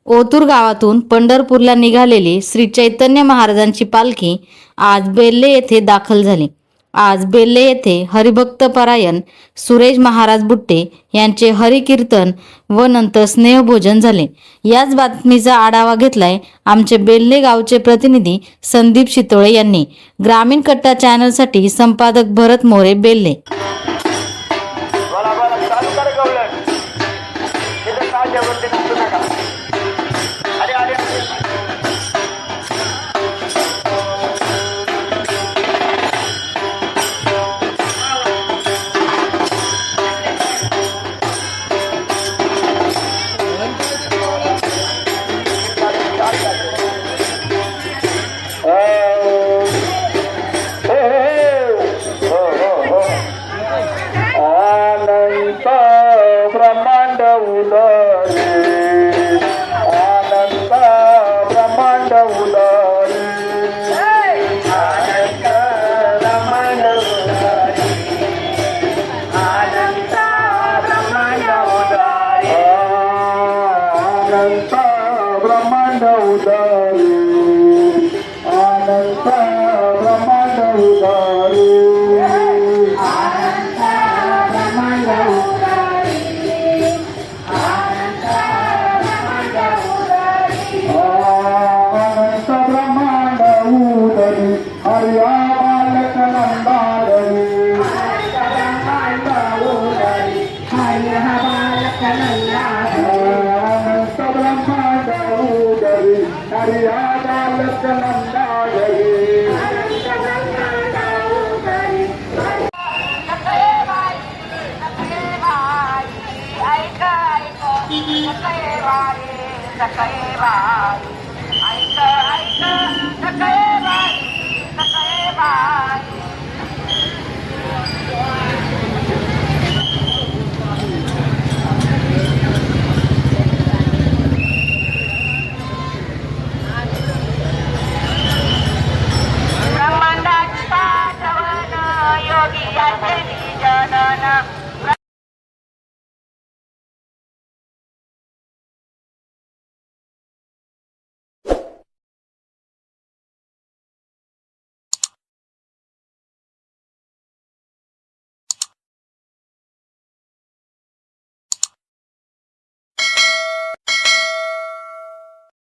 ओतूर गावातून पंढरपूरला निघालेली श्री चैतन्य महाराजांची पालखी आज बेल्ले येथे दाखल झाली। आज बेल्ले येथे हरिभक्त परायण सुरेश महाराज बुट्टे यांचे हरिकीर्तन व नंतर स्नेहभोजन झाले। याच बातमीचा आढावा घेतलाय आमचे बेल्ले गावचे प्रतिनिधी संदीप शितोळे यांनी। ग्रामीण कट्टा चॅनलसाठी संपादक भरत मोरे, बेल्ले। ब्रह्मांड उदरे, आनंद ब्रह्मांड उदरे, आनंद ब्रह्मांड उदरे, आनंद ब्रह्मांड उदरे, आनंद ब्रह्मांड उदरे, आनंद ब्रह्मांड उदरे। सकाळी